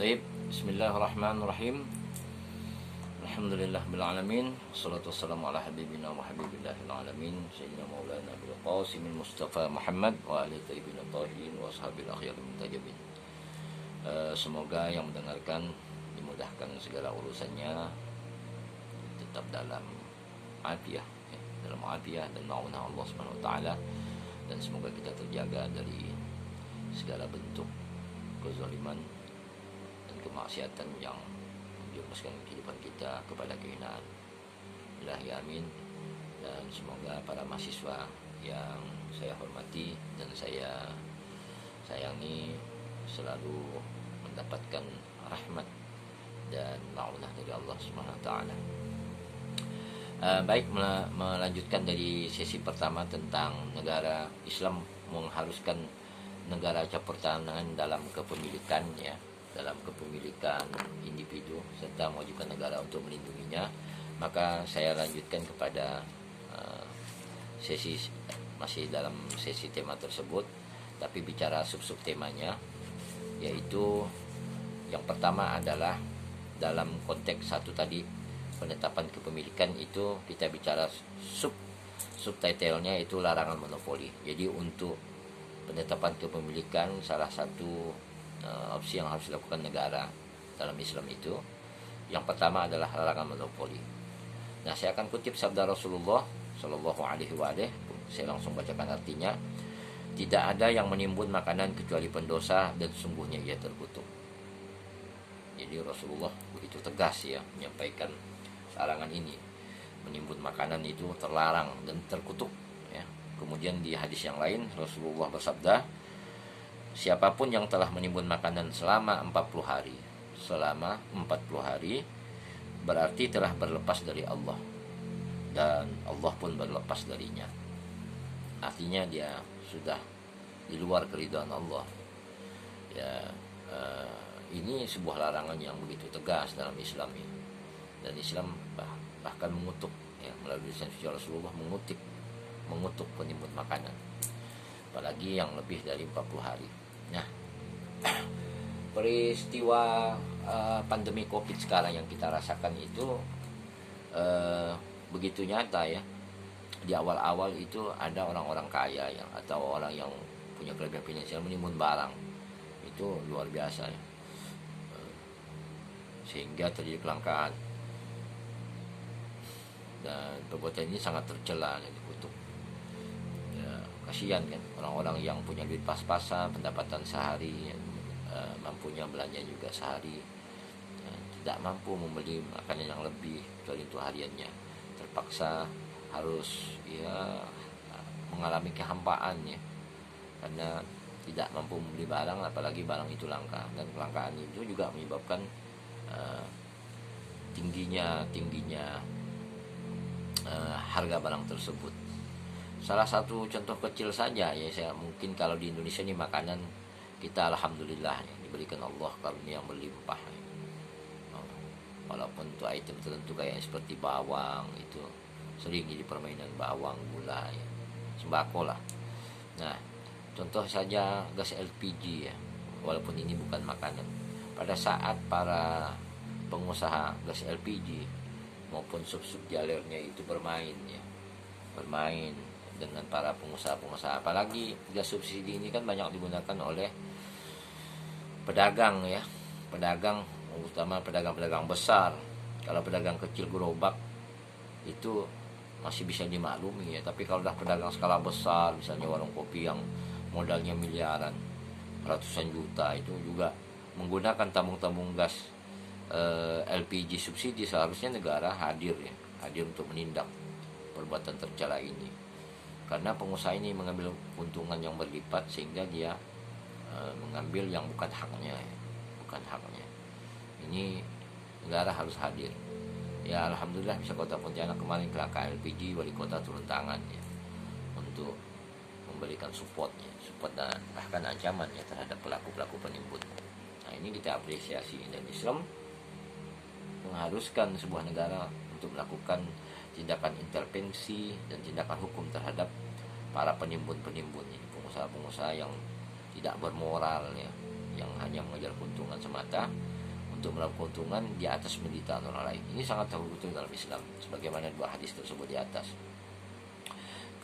Taib, bismillahirrahmanirrahim. Alhamdulillah bil alamin. Wassalatu wassalamu ala habibina wa habibillahil alamin sayyidina maulana bil qasimil mustafa Muhammad wa ali tayyibin tahirin wa ashabil akhyar muntajabin. Semoga yang mendengarkan dimudahkan segala urusannya, tetap dalam afiah, dalam afiah dan maunah Allah Subhanahu wa taala, dan semoga kita terjaga dari segala bentuk kezaliman dan kemaksiatan yang menjerumuskan kehidupan kita kepada kehinaan. Ilahi amin. Dan semoga para mahasiswa yang saya hormati dan saya sayangi selalu mendapatkan rahmat dan maunah dari Allah Subhanahu wa taala. Baik, melanjutkan dari sesi pertama tentang negara Islam mengharuskan negara campur tangan dalam kepemilikan, ya, dalam kepemilikan individu serta mewajibkan negara untuk melindunginya. Maka saya lanjutkan kepada sesi masih dalam sesi tema tersebut, tapi bicara sub-sub temanya, yaitu yang pertama adalah dalam konteks satu tadi, penetapan kepemilikan, itu kita bicara subtitlenya itu larangan monopoli. Jadi untuk penetapan kepemilikan, salah satu opsi yang harus dilakukan negara dalam Islam itu, yang pertama adalah larangan monopoli. Nah, saya akan kutip sabda Rasulullah Shallallahu Alaihi Wasallam. Saya langsung bacakan artinya. Tidak ada yang menimbun makanan kecuali pendosa, dan sungguhnya ia terkutuk. Jadi Rasulullah begitu tegas, ya, menyampaikan larangan ini. Menimbun makanan itu terlarang dan terkutuk, ya. Kemudian di hadis yang lain Rasulullah bersabda, siapapun yang telah menimbun makanan selama 40 hari, berarti telah berlepas dari Allah, dan Allah pun berlepas darinya. Artinya dia sudah di luar keridhaan Allah, ya. Ini sebuah larangan yang begitu tegas dalam Islam, ya. Dan Islam bahkan mengutuk, ya, melalui lisan suci Rasulullah mengutuk penimbun makanan, apalagi yang lebih dari 40 hari. Nah, peristiwa pandemi Covid sekarang yang kita rasakan itu begitu nyata, ya. Di awal-awal itu ada orang-orang kaya, ya, atau orang yang punya kelebihan finansial menimbun barang. Itu luar biasa, ya. Sehingga terjadi kelangkaan, dan perbuatan ini sangat tercela, ya, dikutuk. Ya, kasihan kan orang-orang yang punya duit pas-pasan, pendapatan sehari, mampunya belanja juga sehari, ya, tidak mampu membeli makanan yang lebih kecuali untuk hariannya, terpaksa harus, ya, mengalami kehampaan, ya, karena tidak mampu membeli barang, apalagi barang itu langka. Dan kelangkaan itu juga menyebabkan tingginya harga barang tersebut. Salah satu contoh kecil saja, ya, saya mungkin kalau di Indonesia ini makanan kita alhamdulillah, ya, diberikan Allah karunia yang berlimpah, ya. Walaupun untuk item tertentu kayak seperti bawang itu sering jadi permainan, bawang, gula, ya, sembako lah. Nah, contoh saja gas LPG, ya, walaupun ini bukan makanan. Pada saat para pengusaha gas LPG maupun sub-sub jalurnya itu bermain dengan para pengusaha, apalagi gas subsidi ini kan banyak digunakan oleh pedagang, ya, utama pedagang besar. Kalau pedagang kecil gerobak itu masih bisa dimaklumi, ya, tapi kalau udah pedagang skala besar, misalnya warung kopi yang modalnya miliaran, ratusan juta, itu juga menggunakan tabung-tabung gas LPG subsidi. Seharusnya negara hadir untuk menindak perbuatan tercela ini, karena pengusaha ini mengambil keuntungan yang berlipat sehingga dia mengambil yang bukan haknya. Ini negara harus hadir. Ya, alhamdulillah bisa Kota Pontianak kemarin kelangkaan LPG, wali kota turun tangan, ya, untuk memberikan support dan bahkan ancaman, ya, terhadap pelaku penimbun. Nah, ini kita apresiasi, dan Islam mengharuskan sebuah negara untuk melakukan tindakan intervensi dan tindakan hukum terhadap para penimbun, pengusaha-pengusaha yang tidak bermoral, ya, yang hanya mengejar keuntungan semata untuk melakukan keuntungan di atas penderitaan orang lain. Ini sangat terhukum dalam Islam, sebagaimana dua hadis tersebut di atas.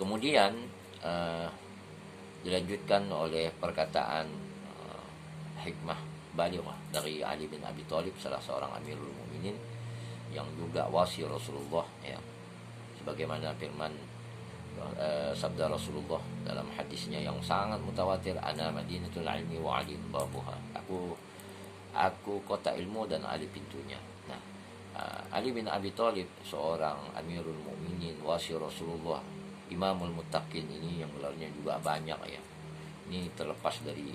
Kemudian dilanjutkan oleh perkataan hikmah balighah dari Ali bin Abi Thalib, salah seorang Amirul Mukminin yang juga wasi Rasulullah, ya. Sebagaimana firman sabda Rasulullah dalam hadisnya yang sangat mutawatir, ana madinatul ilmi wa ali babuha. Aku kota ilmu dan Ali pintunya. Nah, Ali bin Abi Thalib seorang Amirul Mukminin, wasi Rasulullah, Imamul Muttaqin, ini yang gelarnya juga banyak, ya. Ini terlepas dari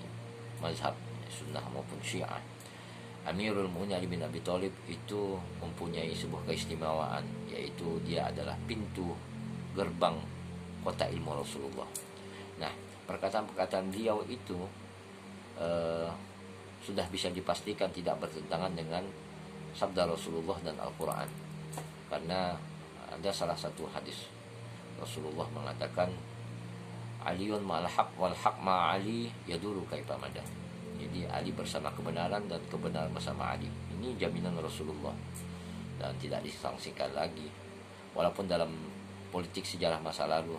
mazhab Sunnah maupun Syiah. Amirul Mukminin Ali bin Abi Thalib itu mempunyai sebuah keistimewaan, yaitu dia adalah pintu gerbang kota ilmu Rasulullah. Nah, perkataan-perkataan beliau itu sudah bisa dipastikan tidak bertentangan dengan sabda Rasulullah dan Al-Quran, karena ada salah satu hadis Rasulullah mengatakan, Aliun ma'al haq wal haq ma'ali yaduru kaifa madah. Jadi Ali bersama kebenaran dan kebenaran bersama Ali. Ini jaminan Rasulullah dan tidak disangsikan lagi. Walaupun dalam politik sejarah masa lalu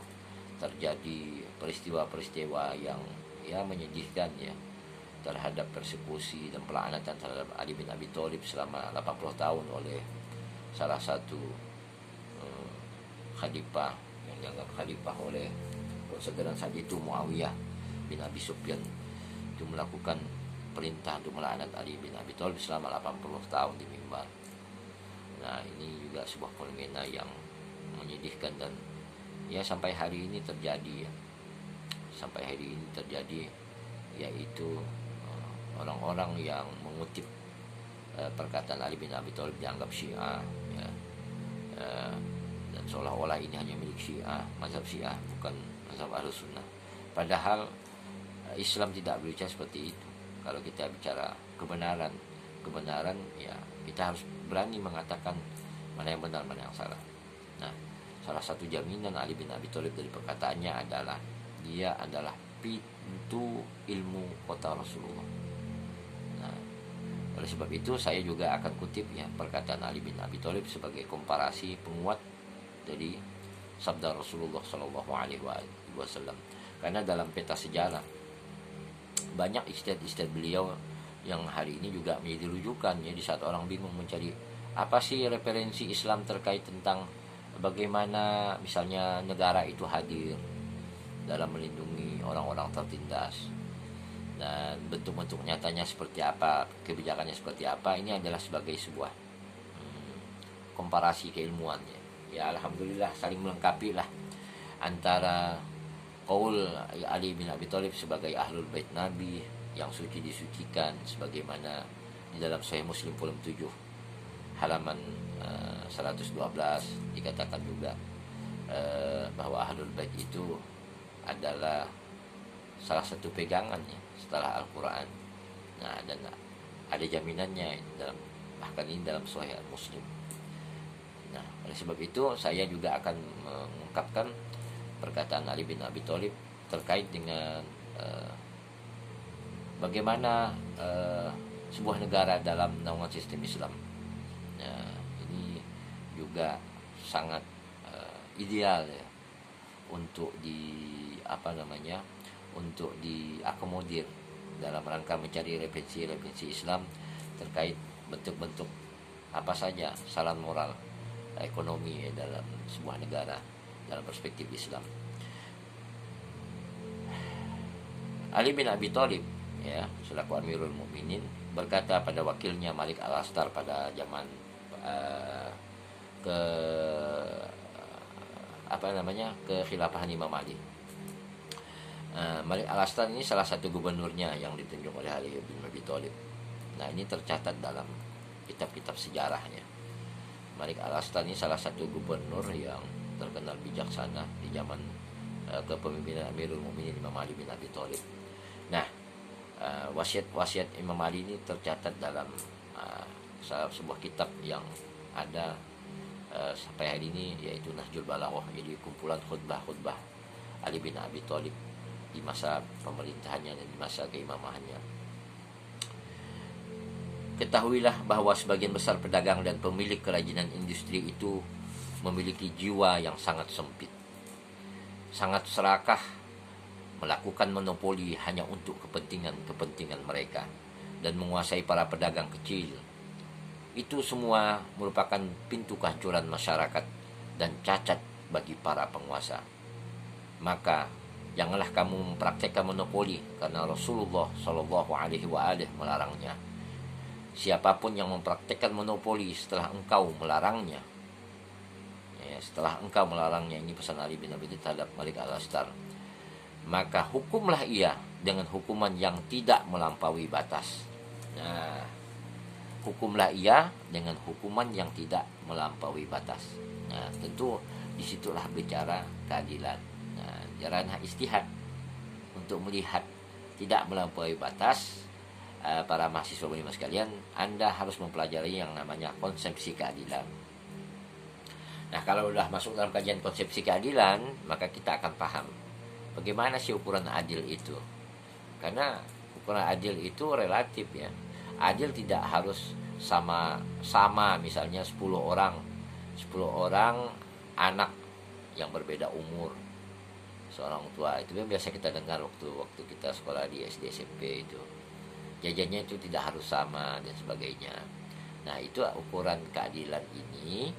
terjadi peristiwa-peristiwa yang menyedihkan, ya, terhadap persekusi dan pelaknatan terhadap Ali bin Abi Thalib selama 80 tahun oleh salah satu khalifah yang dianggap khalifah oleh segera saat itu Muawiyah bin Abi Sufyan, itu melakukan perintah untuk melaknat Ali bin Abi Thalib selama 80 tahun di mimbar. Nah, ini juga sebuah fenomena yang menyedihkan dan ya sampai hari ini terjadi, ya. Sampai hari ini terjadi, yaitu orang-orang yang mengutip perkataan Ali bin Abi Thalib dianggap Syiah, ya. Dan seolah-olah ini hanya milik Syiah, mazhab Syiah, bukan mazhab Ahlus Sunnah. Padahal Islam tidak berbicara seperti itu. Kalau kita bicara kebenaran, ya kita harus berani mengatakan mana yang benar, mana yang salah. Nah, salah satu jaminan Ali bin Abi Thalib dari perkataannya adalah dia adalah pintu ilmu kota Rasulullah. Nah, oleh sebab itu saya juga akan kutip, ya, perkataan Ali bin Abi Thalib sebagai komparasi penguat dari sabda Rasulullah Shallallahu Alaihi Wasallam. Karena dalam peta sejarah banyak ijtihad beliau yang hari ini juga menjadi rujukan, ya, di saat orang bingung mencari apa sih referensi Islam terkait tentang bagaimana misalnya negara itu hadir dalam melindungi orang-orang tertindas dan bentuk-bentuk nyatanya seperti apa, kebijakannya seperti apa. Ini adalah sebagai sebuah komparasi keilmuan, ya. Alhamdulillah saling melengkapi lah antara qaul Ali bin Abi Thalib sebagai ahlul bait Nabi yang suci disucikan, sebagaimana di dalam Sahih Muslim volume 7 halaman 112 dikatakan juga bahwa ahlul bait itu adalah salah satu pegangannya setelah Al-Quran. Nah, dan ada jaminannya dalam, bahkan ini dalam Sahih Muslim. Nah, oleh sebab itu saya juga akan mengungkapkan perkataan Ali bin Abi Thalib terkait dengan bagaimana sebuah negara dalam naungan sistem Islam. Nah, ini juga sangat ideal, ya, untuk untuk diakomodir dalam rangka mencari referensi Islam terkait bentuk-bentuk apa saja saran moral ekonomi, ya, dalam sebuah negara dalam perspektif Islam. Ali bin Abi Thalib, ya, selaku Amirul Mukminin, berkata pada wakilnya Malik Al-Astar pada zaman kekhilafahan Imam Ali. Malik Al-Astar ini salah satu gubernurnya yang ditunjuk oleh Ali bin Abi Thalib. Nah, ini tercatat dalam kitab-kitab sejarahnya. Malik Al-Astar ini salah satu gubernur yang terkenal bijaksana di zaman kepemimpinan Amirul Mukminin Imam Ali bin Abi Thalib. Nah, wasiat Imam Ali ini tercatat dalam sebuah kitab yang ada sampai hari ini, yaitu Nahjul Balaghah, jadi kumpulan khutbah-khutbah Ali bin Abi Thalib di masa pemerintahannya dan di masa keimamannya. ketahuilah bahwa sebagian besar pedagang dan pemilik kerajinan industri itu memiliki jiwa yang sangat sempit, sangat serakah, melakukan monopoli hanya untuk kepentingan mereka dan menguasai para pedagang kecil. Itu semua merupakan pintu kehancuran masyarakat dan cacat bagi para penguasa. Maka janganlah kamu mempraktekkan monopoli, karena Rasulullah Shallallahu Alaihi Wasallam melarangnya. Siapapun yang mempraktekkan monopoli setelah engkau melarangnya, ini pesan Ali bin Abi Thalib Malik Al-Astar, maka hukumlah ia dengan hukuman yang tidak melampaui batas. Nah, hukumlah ia dengan hukuman yang tidak melampaui batas. Nah, tentu disitulah bicara keadilan. Nah, jarana istihad untuk melihat tidak melampaui batas. Para mahasiswa budiman sekalian, Anda harus mempelajari yang namanya konsepsi keadilan. Nah, kalau sudah masuk dalam kajian konsepsi keadilan, maka kita akan paham bagaimana sih ukuran adil itu. Karena ukuran adil itu relatif ya. Adil tidak harus sama misalnya 10 orang anak yang berbeda umur seorang tua. Itu yang biasa kita dengar waktu kita sekolah di SD SMP itu. Jajannya itu tidak harus sama dan sebagainya. Nah, itu ukuran keadilan ini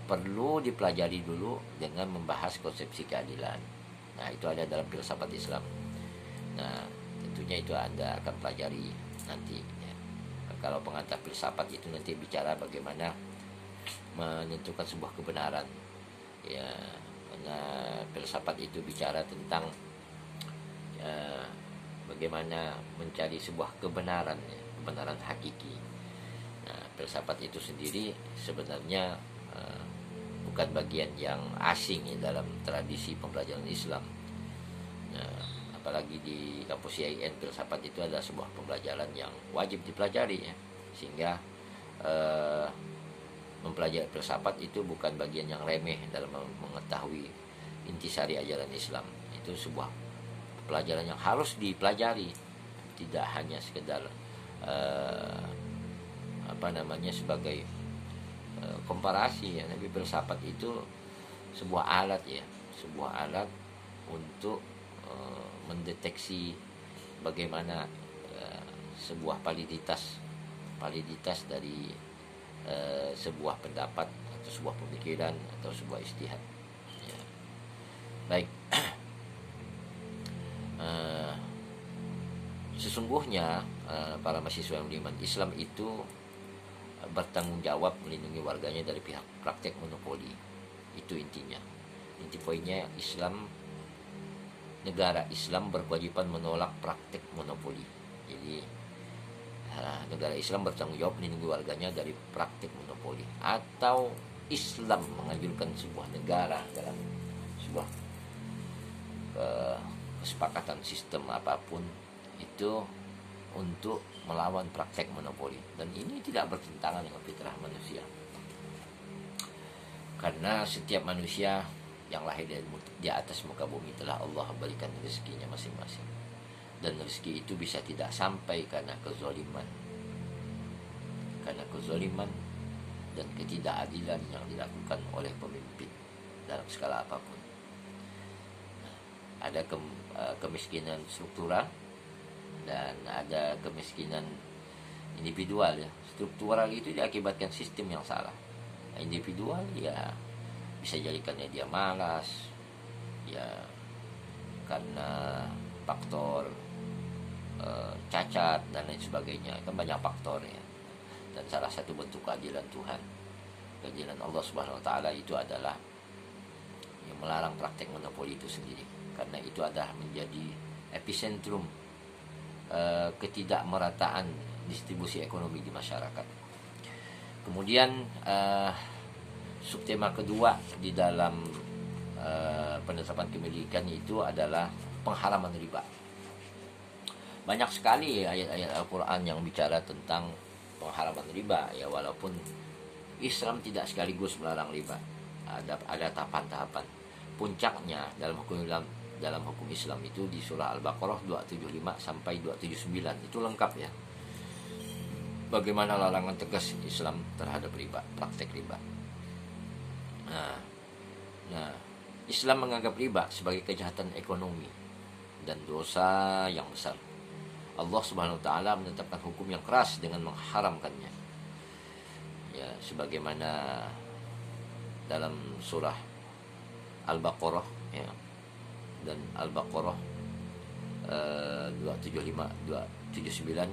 perlu dipelajari dulu dengan membahas konsepsi keadilan. Nah, itu ada dalam filsafat Islam. Nah, tentunya itu Anda akan pelajari nanti ya. Kalau pengantar filsafat itu nanti bicara bagaimana menentukan sebuah kebenaran ya, karena filsafat itu bicara tentang bagaimana mencari sebuah kebenaran ya, kebenaran hakiki. Nah, filsafat itu sendiri sebenarnya bukan bagian yang asing ya, dalam tradisi pembelajaran Islam. Nah, apalagi di kampus IAIN, filsafat itu adalah sebuah pembelajaran yang wajib dipelajari ya, sehingga mempelajari filsafat itu bukan bagian yang remeh dalam mengetahui intisari ajaran Islam. Itu sebuah pelajaran yang harus dipelajari, tidak hanya sekedar sebagai komparasi ya, tapi filsafat itu sebuah alat ya, sebuah alat untuk mendeteksi bagaimana sebuah validitas dari sebuah pendapat atau sebuah pemikiran atau sebuah ijtihad ya. Baik. Sesungguhnya para mahasiswa yang beriman, Islam itu bertanggung jawab melindungi warganya dari pihak praktek monopoli. Itu intinya. Inti poinnya, negara Islam berkewajiban menolak praktek monopoli. Jadi negara Islam bertanggung jawab melindungi warganya dari praktek monopoli. Atau Islam menganjurkan sebuah negara dalam sebuah kesepakatan sistem apapun itu untuk melawan praktek monopoli, dan ini tidak bertentangan dengan fitrah manusia, karena setiap manusia yang lahir di atas muka bumi telah Allah berikan rezekinya masing-masing, dan rezeki itu bisa tidak sampai karena kezaliman dan ketidakadilan yang dilakukan oleh pemimpin dalam skala apapun. Ada kemiskinan struktural dan ada kemiskinan individual ya. Struktural itu diakibatkan sistem yang salah. Individual ya bisa jadikannya dia malas ya, karena faktor cacat dan lain sebagainya. Kan banyak faktor ya. Dan salah satu bentuk keadilan Tuhan, keadilan Allah Subhanahu wa taala itu adalah yang melarang praktek monopoli itu sendiri, karena itu adalah menjadi epicentrum ketidakmerataan distribusi ekonomi di masyarakat. Kemudian subtema kedua di dalam penetapan kepemilikan itu adalah pengharaman riba. Banyak sekali ayat-ayat Al-Quran yang bicara tentang pengharaman riba ya, walaupun Islam tidak sekaligus melarang riba. Ada tahapan-tahapan. Puncaknya dalam hukum Islam itu di surah Al-Baqarah 275 sampai 279, itu lengkap ya. bagaimana larangan tegas Islam terhadap riba, praktek riba. Nah, Islam menganggap riba sebagai kejahatan ekonomi dan dosa yang besar. Allah Subhanahu wa taala menetapkan hukum yang keras dengan mengharamkannya. Ya, sebagaimana dalam surah Al-Baqarah ya, dan Al-Baqarah 275 279,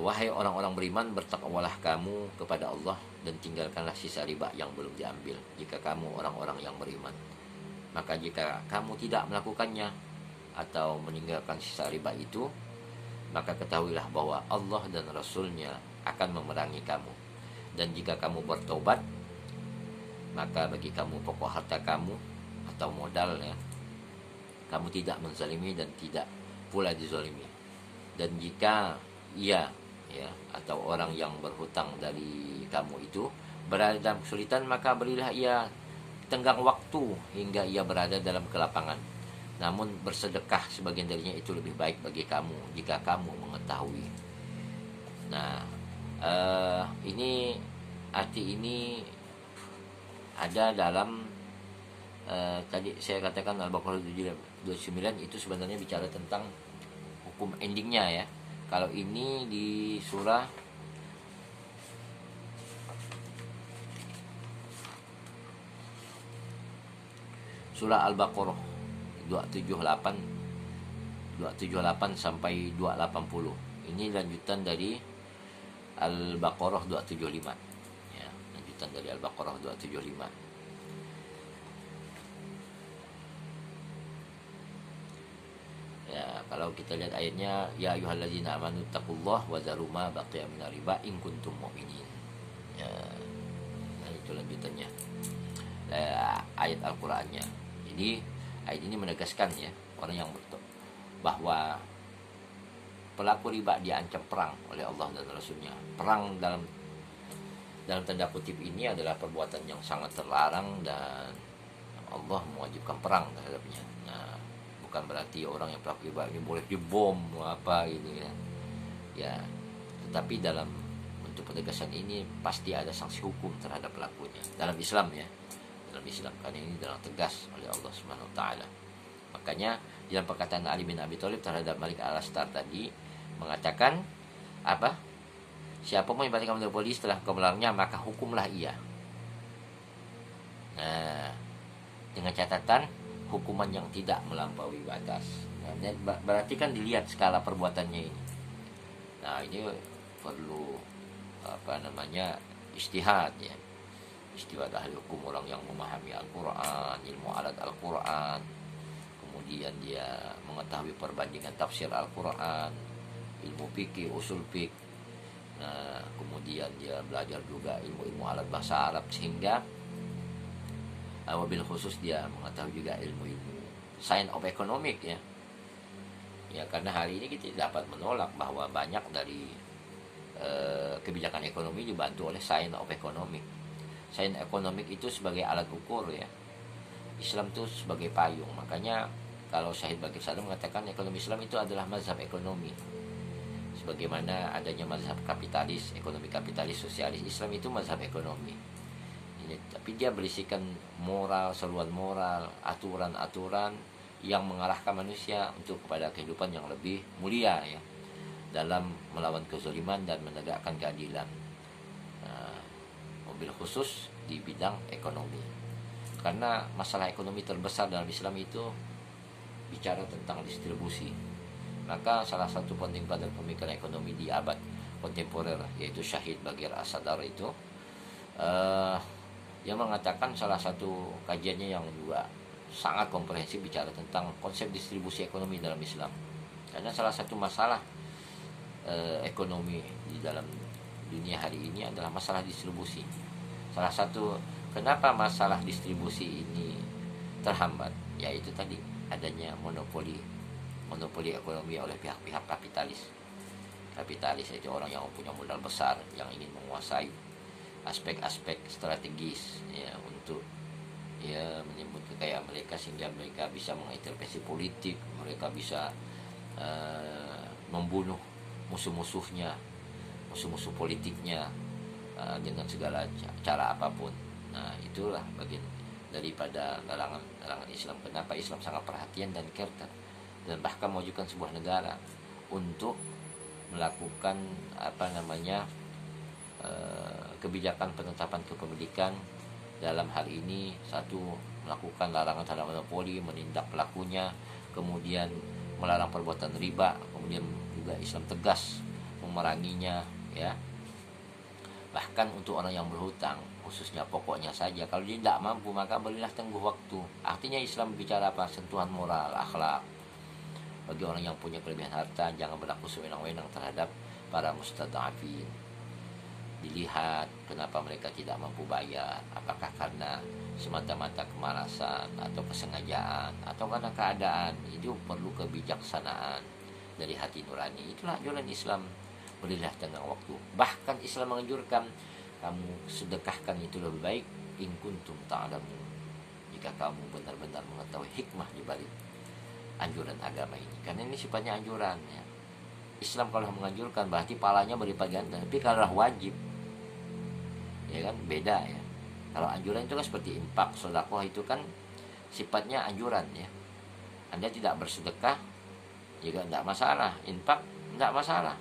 wahai orang-orang beriman, bertakwalah kamu kepada Allah dan tinggalkanlah sisa riba yang belum diambil jika kamu orang-orang yang beriman. Maka jika kamu tidak melakukannya atau meninggalkan sisa riba itu, maka ketahuilah bahwa Allah dan Rasul-Nya akan memerangi kamu. Dan jika kamu bertobat, maka bagi kamu pokok harta kamu atau modalnya, kamu tidak menzalimi dan tidak pula dizalimi. Dan jika ia ya atau orang yang berhutang dari kamu itu berada dalam kesulitan, maka berilah ia tenggang waktu hingga ia berada dalam kelapangan. Namun bersedekah sebagian darinya itu lebih baik bagi kamu jika kamu mengetahui. Nah, ini arti ini ada dalam tadi saya katakan Al-Baqarah 29 itu sebenarnya bicara tentang hukum endingnya ya. Kalau ini di surah Al-Baqarah 278 sampai 280. Ini lanjutan dari Al-Baqarah 275. Ya, lanjutan dari Al-Baqarah 275. Ya, kalau kita lihat ayatnya, ya ayyuhalladzina amanu taqullaha wa dzaru ma baqiya minar riba in kuntum mu'minin. Ya, nah itu lanjutannya. Ayat Al-Qur'annya. Jadi ayat ini menegaskan ya orang yang bahwa pelaku riba diancam perang oleh Allah dan Rasul-Nya. Perang dalam tanda kutip ini adalah perbuatan yang sangat terlarang dan Allah mewajibkan perang terhadapnya. Nah, bukan berarti orang yang pelaku riba ini boleh dibom apa ini ya. Ya, tetapi dalam bentuk penegasan ini pasti ada sanksi hukum terhadap pelakunya dalam Islam ya. Dalam Islam karena ini dalam tegas oleh Allah Subhanahu wa taala. Makanya dalam perkataan Ali bin Abi Thalib terhadap Malik Al-Astar tadi mengatakan apa? Siapa pun yang bertindak monopoli setelah kau melarangnya, maka hukumlah ia. Nah, dengan catatan hukuman yang tidak melampaui batas. Nah, berarti kan dilihat skala perbuatannya ini. Nah, ini perlu ijtihad ya. Ijtihad ahli hukum, orang yang memahami Al-Qur'an, ilmu alat Al-Qur'an. Kemudian dia mengetahui perbandingan tafsir Al-Qur'an, ilmu fikih, usul fikih. Nah, kemudian dia belajar juga ilmu alat bahasa Arab sehingga wabil khusus dia mengetahui juga ilmu-ilmu science of economic ya. Ya, karena hari ini kita dapat menolak bahwa banyak dari kebijakan ekonomi dibantu oleh science of economic. Science economic itu sebagai alat ukur ya. Islam itu sebagai payung. Makanya kalau Syahid Baqir Sadar mengatakan ekonomi Islam itu adalah mazhab ekonomi. Sebagaimana adanya mazhab kapitalis, ekonomi kapitalis, sosialis, Islam itu mazhab ekonomi. Tapi dia berisikan moral, seruan moral, aturan-aturan yang mengarahkan manusia untuk kepada kehidupan yang lebih mulia ya, dalam melawan kezaliman dan menegakkan keadilan. Mobil khusus di bidang ekonomi. Karena masalah ekonomi terbesar dalam Islam itu bicara tentang distribusi. Maka salah satu penting pada pemikiran ekonomi di abad kontemporer yaitu Syahid Baqir Sadar itu yang mengatakan salah satu kajiannya yang juga sangat komprehensif bicara tentang konsep distribusi ekonomi dalam Islam. Karena salah satu masalah ekonomi di dalam dunia hari ini adalah masalah distribusi. Salah satu kenapa masalah distribusi ini terhambat, yaitu tadi adanya monopoli ekonomi oleh pihak-pihak kapitalis. Kapitalis itu orang yang punya modal besar yang ingin menguasai aspek-aspek strategis ya untuk ya menyebut kekayaan mereka sehingga mereka bisa mengintervensi politik, mereka bisa membunuh musuh-musuhnya, musuh-musuh politiknya, dengan segala cara apapun. Nah, itulah bagian daripada larangan Islam. Kenapa Islam sangat perhatian dan care dan bahkan memajukan sebuah negara untuk melakukan kebijakan penetapan kepemilikan. Dalam hal ini, satu, melakukan larangan terhadap monopoli, menindak pelakunya, kemudian melarang perbuatan riba, kemudian juga Islam tegas memeranginya, ya. Bahkan untuk orang yang berhutang, khususnya pokoknya saja, kalau dia tidak mampu maka berilah tengguh waktu. Artinya Islam bicara apa? Sentuhan moral, akhlak. Bagi orang yang punya kelebihan harta, jangan berlaku sewenang-wenang terhadap para mustadafin. Dilihat kenapa mereka tidak mampu bayar, apakah karena semata-mata kemalasan atau kesengajaan atau karena keadaan. Itu perlu kebijaksanaan dari hati nurani. Itulah ajaran Islam, berilah tenggang waktu. Bahkan Islam menganjurkan kamu sedekahkan itu lebih baik in kuntum ta'lamun, jika kamu benar-benar mengetahui hikmah di balik anjuran agama ini. Karena ini sifatnya anjuran, ya. Islam kalau menganjurkan berarti pahalanya berlipat ganda. Tapi kalau wajib, ya kan beda, ya. Kalau anjuran itu kan seperti infak, sedekah, itu kan sifatnya anjuran, ya. Anda tidak bersedekah juga tidak masalah, infak tidak masalah,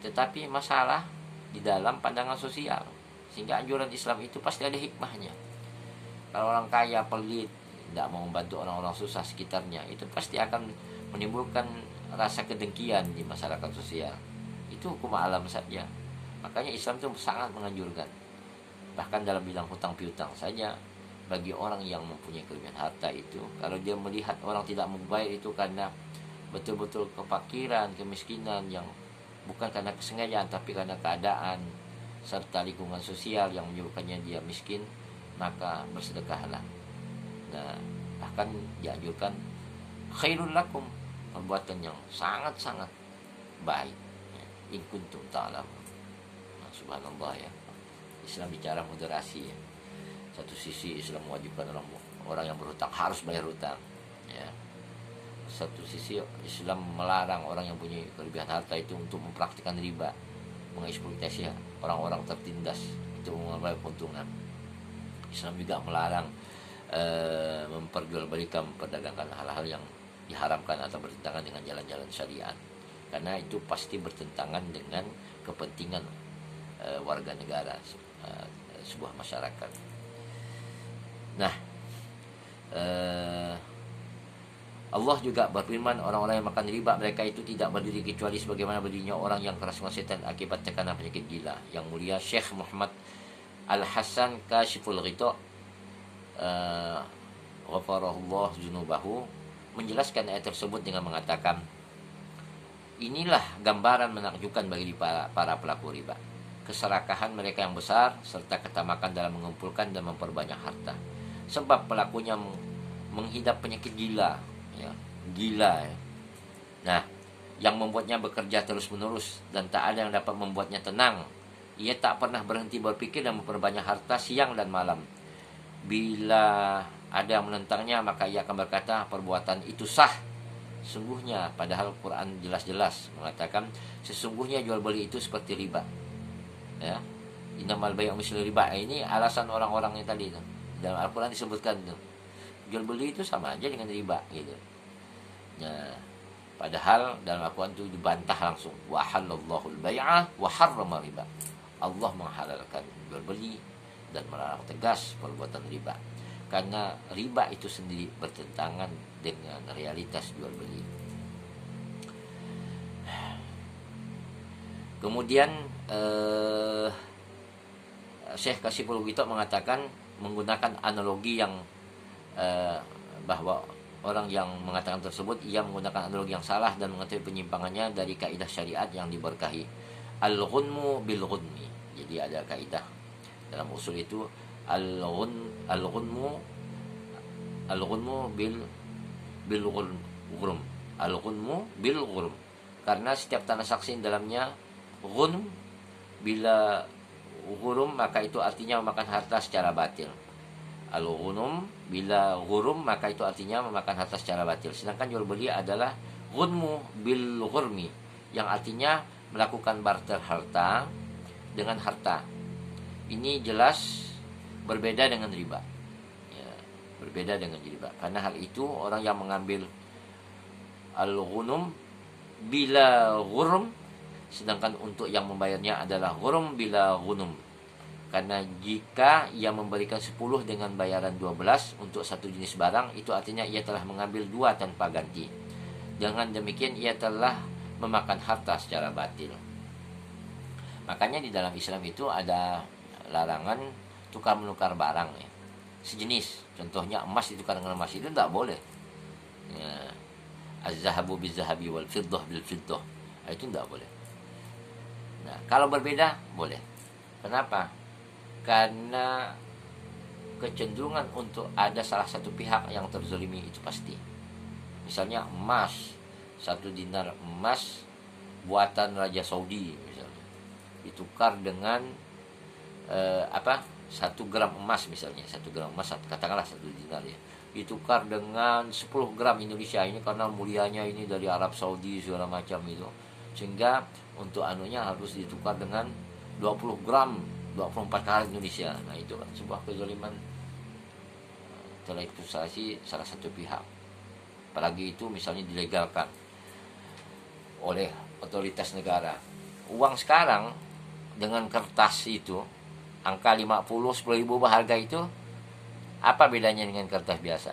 tetapi masalah di dalam pandangan sosial. Sehingga anjuran Islam itu pasti ada hikmahnya. Kalau orang kaya pelit, tidak mau membantu orang-orang susah sekitarnya, itu pasti akan menimbulkan rasa kedengkian di masyarakat sosial. Itu hukum alam saja. Makanya Islam itu sangat menganjurkan. Bahkan dalam bidang hutang piutang saja, bagi orang yang mempunyai kelebihan harta itu, kalau dia melihat orang tidak membayar itu karena betul-betul kefakiran, kemiskinan yang bukan karena kesengajaan tapi karena keadaan serta lingkungan sosial yang menyebabkannya dia miskin, maka bersedekahlah. Nah, bahkan dianjurkan khairul lakum, perbuatan yang sangat-sangat baik, ya. In kuntum ta'lamun. Nah, subhanallah, ya. Islam bicara moderasi, ya. Satu sisi Islam mewajibkan orang yang berhutang harus bayar hutang, ya. Satu sisi Islam melarang orang yang punya kelebihan harta itu untuk mempraktikkan riba, mengeksploitasi orang-orang tertindas itu mengambil keuntungan. Islam juga melarang memperjualbelikan, memperdagangkan hal-hal yang diharamkan atau bertentangan dengan jalan-jalan syariat, karena itu pasti bertentangan dengan kepentingan warga negara, sebuah masyarakat. Nah, Allah juga berfirman, orang-orang yang makan riba mereka itu tidak berdiri kecuali sebagaimana berdirinya orang yang keras setan akibat tekanan penyakit gila. Yang mulia Syekh Muhammad Al-Hasan Kashiful Ghita ghafarahullah zunubahu menjelaskan ayat tersebut dengan mengatakan, inilah gambaran menakjubkan bagi para pelaku riba, keserakahan mereka yang besar serta ketamakan dalam mengumpulkan dan memperbanyak harta. Sebab pelakunya menghidap penyakit gila, ya, gila, ya. Nah, yang membuatnya bekerja terus-menerus dan tak ada yang dapat membuatnya tenang. Ia tak pernah berhenti berpikir dan memperbanyak harta siang dan malam. Bila ada yang menentangnya, maka ia akan berkata perbuatan itu sah. Sungguhnya, padahal Quran jelas-jelas mengatakan sesungguhnya jual beli itu seperti riba, ya. Innamal bai'u mislu riba. Ini alasan orang-orang yang tadi itu. Dalam Al-Quran disebutkan itu jual beli itu sama aja dengan riba, gitu. Nah, padahal dalam Al-Quran itu dibantah langsung, wa halallahu al-bai'a wa harrama riba. Allah menghalalkan jual beli dan melarang tegas perbuatan riba, karena riba itu sendiri bertentangan dengan realitas jual beli. Kemudian Syekh Kashiful Ghita mengatakan, menggunakan analogi yang bahwa orang yang mengatakan tersebut ia menggunakan analogi yang salah dan mengetahui penyimpangannya dari kaidah syariat yang diberkahi, al-ghunmu bil ghunmi. Jadi ada kaidah dalam usul itu, al-ghunmu bil ghurm, al-ghunmu bil ghurm, karena setiap transaksi dalamnya ghunm, bila ghurm maka itu artinya memakan harta secara batil. Al-ghunum bila ghurum maka itu artinya memakan harta secara batil. Sedangkan jual beli adalah ghunmu bil ghurmi, yang artinya melakukan barter harta dengan harta. Ini jelas berbeda dengan riba. Ya, berbeda dengan riba. Karena hal itu orang yang mengambil al-ghunum bila ghurm, sedangkan untuk yang membayarnya adalah ghurm bila ghunum. Karena jika ia memberikan 10 dengan bayaran 12 untuk satu jenis barang, itu artinya ia telah mengambil 2 tanpa ganti. Dengan demikian ia telah memakan harta secara batil. Makanya di dalam Islam itu ada larangan tukar menukar barang ya, sejenis. Contohnya emas ditukar dengan emas, itu tidak boleh ya. Az-zahabu biz-zahabi wal fiddah bil fiddah, itu tidak boleh. Nah, kalau berbeda boleh. Kenapa? Karena kecenderungan untuk ada salah satu pihak yang terzalimi itu pasti. Misalnya emas, 1 dinar emas buatan Raja Saudi misalnya, ditukar dengan 1 gram emas misalnya, 1 gram emas katakanlah 1 dinar ya, ditukar dengan 10 gram Indonesia, ini karena mulianya ini dari Arab Saudi segala macam itu, sehingga untuk anunya harus ditukar dengan 20 gram 24 karat Indonesia. Nah itu kan sebuah kezaliman terlegitimasi salah satu pihak. Apalagi itu misalnya dilegalkan oleh otoritas negara. Uang sekarang dengan kertas itu angka 50, 10 ribu harga itu, apa bedanya dengan kertas biasa?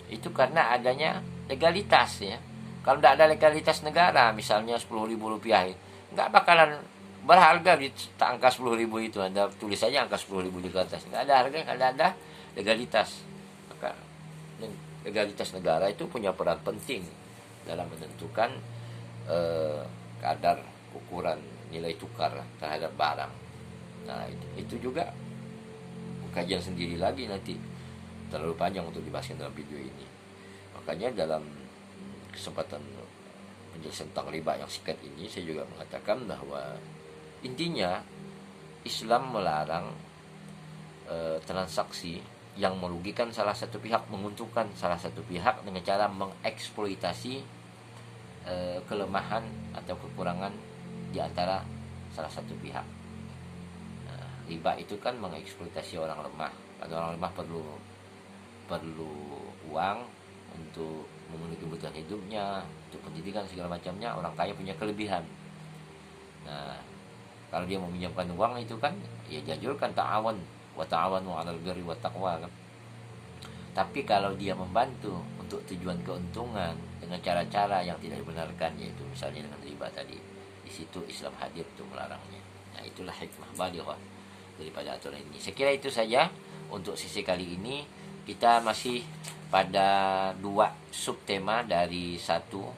Itu karena adanya legalitas ya. Kalau tidak ada legalitas negara, misalnya 10.000 rupiah, nggak bakalan berharga di angka 10.000 itu. Anda tulis saja angka 10.000 di kertas, nggak ada harga, nggak ada legalitas. Maka legalitas negara itu punya peran penting dalam menentukan kadar ukuran nilai tukar terhadap barang. Nah itu juga kajian sendiri lagi, nanti terlalu panjang untuk dibahaskan dalam video ini. Makanya dalam kesempatan penjelasan tentang riba yang singkat ini, saya juga mengatakan bahwa intinya Islam melarang transaksi yang merugikan salah satu pihak, menguntungkan salah satu pihak dengan cara mengeksploitasi kelemahan atau kekurangan di antara salah satu pihak. Nah, riba itu kan mengeksploitasi orang lemah. Karena orang lemah perlu uang untuk memenuhi kebutuhan hidupnya, untuk pendidikan segala macamnya. Orang kaya punya kelebihan. Nah, kalau dia meminjamkan uang itu kan ya dianjurkan ta'awun wa ta'awanu 'alal birri wat taqwa kan. Tapi kalau dia membantu untuk tujuan keuntungan dengan cara-cara yang tidak dibenarkan, yaitu misalnya dengan riba tadi, di situ Islam hadir untuk melarangnya. Nah, itulah hikmah balighah daripada aturan ini. Saya kira itu saja untuk sesi kali ini. Kita masih pada 2 subtema dari satu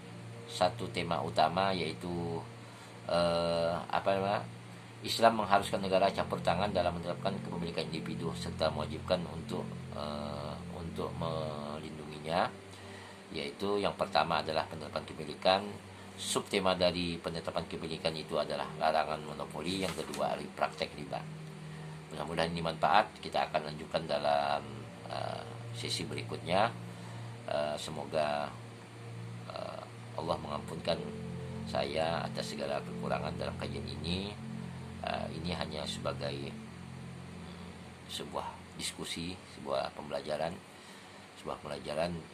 tema utama, yaitu Islam mengharuskan negara campur tangan dalam menerapkan kepemilikan individu serta mewajibkan untuk melindunginya. Yaitu yang pertama adalah penerapan kepemilikan. Subtema dari penetapan kepemilikan itu adalah larangan monopoli. Yang kedua praktek riba. Mudah-mudahan ini manfaat. Kita akan lanjutkan dalam sesi berikutnya. Semoga Allah mengampunkan saya atas segala kekurangan dalam kajian ini. Ini hanya sebagai sebuah diskusi, sebuah pembelajaran.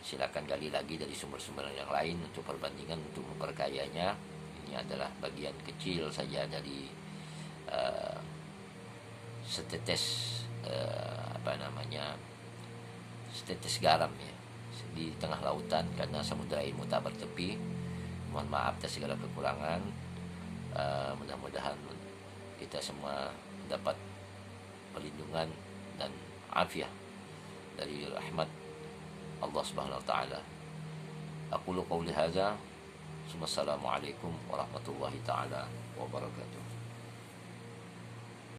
Silakan gali lagi dari sumber-sumber yang lain untuk perbandingan, untuk memperkayanya. Ini adalah bagian kecil saja dari setetes setetes garam ya di tengah lautan, karena samudra ilmu tak bertepi. Mohon maaf atas segala kekurangan. Mudah-mudahan kita semua dapat perlindungan dan afiah dari rahmat Allah Subhanahu wa taala. Aqulu qouli hadza. Wassalamualaikum warahmatullahi taala wabarakatuh.